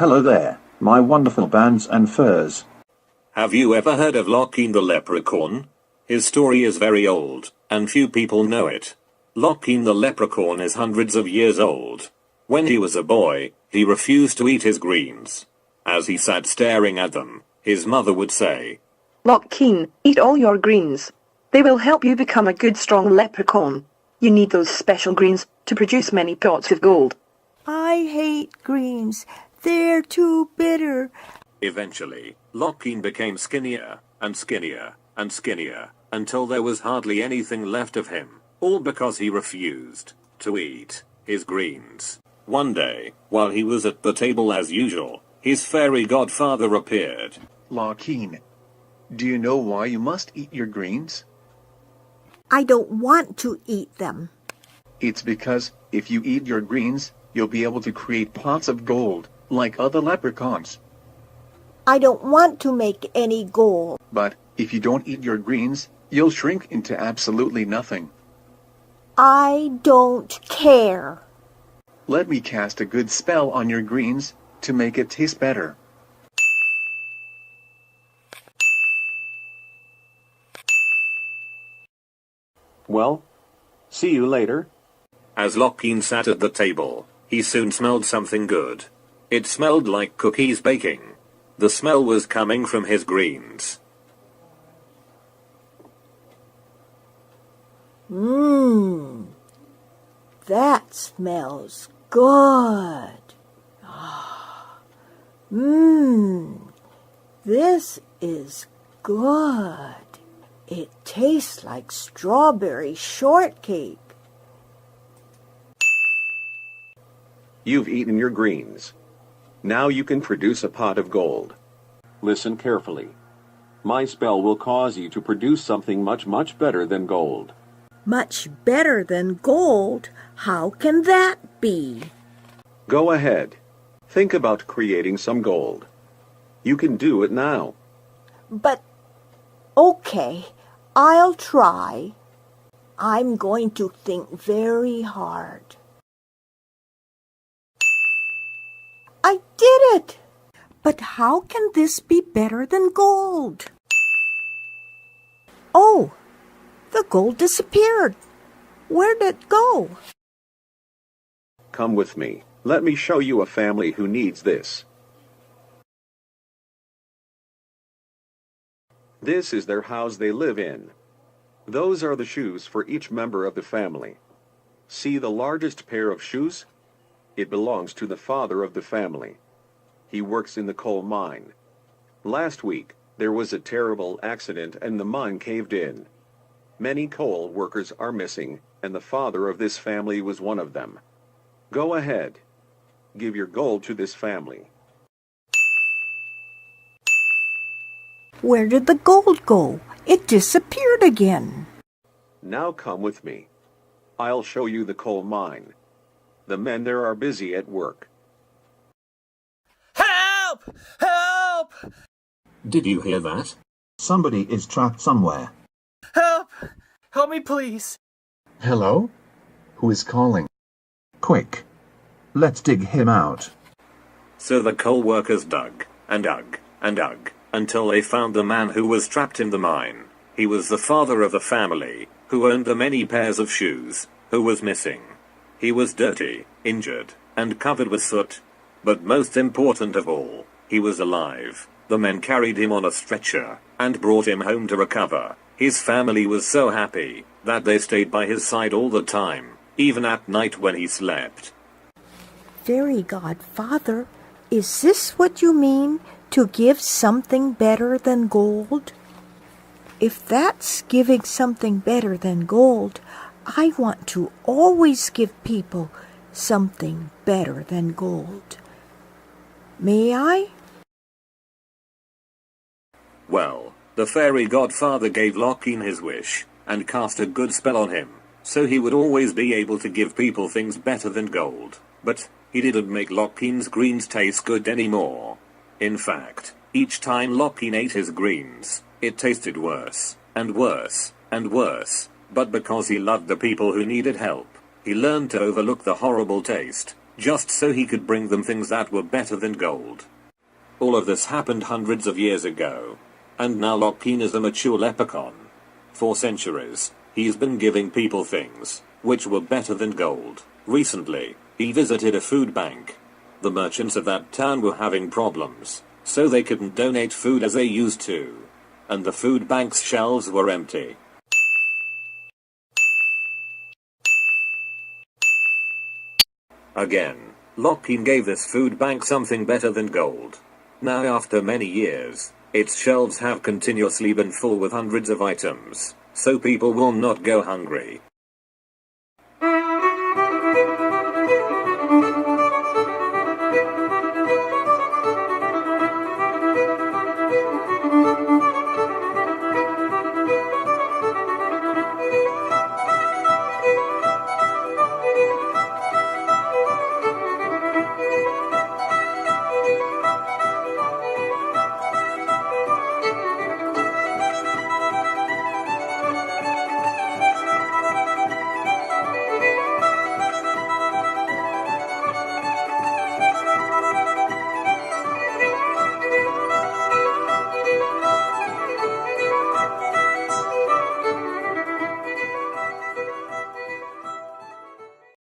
Hello there, my wonderful bands and furs. Have you ever heard of Lockeen the Leprechaun? His story is very old, and few people know it. Lockeen the Leprechaun is hundreds of years old. When he was a boy, he refused to eat his greens. As he sat staring at them, his mother would say, Lockeen, eat all your greens. They will help you become a good strong leprechaun. You need those special greens to produce many pots of gold. I hate greens. They're too bitter. Eventually, Lockeen became skinnier, and skinnier, and skinnier, until there was hardly anything left of him, all because he refused to eat his greens. One day, while he was at the table as usual, his fairy godfather appeared. Lockeen, do you know why you must eat your greens? I don't want to eat them. It's because if you eat your greens, you'll be able to create pots of gold, like other leprechauns. I don't want to make any gold. But if you don't eat your greens, you'll shrink into absolutely nothing. I don't care. Let me cast a good spell on your greens to make it taste better. Well, see you later. As Lockeen sat at the table, he soon smelled something good. It smelled like cookies baking. The smell was coming from his greens. That smells good. This is good. It tastes like strawberry shortcake. You've eaten your greens. Now you can produce a pot of gold. Listen carefully. My spell will cause you to produce something much, much better than gold. Much better than gold? How can that be? Go ahead. Think about creating some gold. You can do it now. But, okay, I'll try. I'm going to think very hard. I did it! But how can this be better than gold? Oh, the gold disappeared. Where did it go? Come with me. Let me show you a family who needs this. This is their house they live in. Those are the shoes for each member of the family. See the largest pair of shoes? It belongs to the father of the family. He works in the coal mine. Last week, there was a terrible accident and the mine caved in. Many coal workers are missing, and the father of this family was one of them. Go ahead. Give your gold to this family. Where did the gold go? It disappeared again. Now come with me. I'll show you the coal mine. The men there are busy at work. Help! Help! Did you hear that? Somebody is trapped somewhere. Help! Help me, please. Hello? Who is calling? Quick, let's dig him out. So the coal workers dug, and dug, and dug, until they found the man who was trapped in the mine. He was the father of the family, who owned the many pairs of shoes, who was missing. He was dirty, injured, and covered with soot. But most important of all, he was alive. The men carried him on a stretcher, and brought him home to recover. His family was so happy, that they stayed by his side all the time, even at night when he slept. Fairy godfather, is this what you mean, to give something better than gold? If that's giving something better than gold, I want to always give people something better than gold. May I? Well, the fairy godfather gave Lockeen his wish, and cast a good spell on him, so he would always be able to give people things better than gold. But he didn't make Lockeen's greens taste good anymore. In fact, each time Lockeen ate his greens, it tasted worse, and worse, and worse. But because he loved the people who needed help, he learned to overlook the horrible taste, just so he could bring them things that were better than gold. All of this happened hundreds of years ago. And now Lockpeen is a mature leprechaun. For centuries, he's been giving people things, which were better than gold. Recently, he visited a food bank. The merchants of that town were having problems, so they couldn't donate food as they used to. And the food bank's shelves were empty. Again, Lockpeen gave this food bank something better than gold. Now after many years, its shelves have continuously been full with hundreds of items, so people will not go hungry.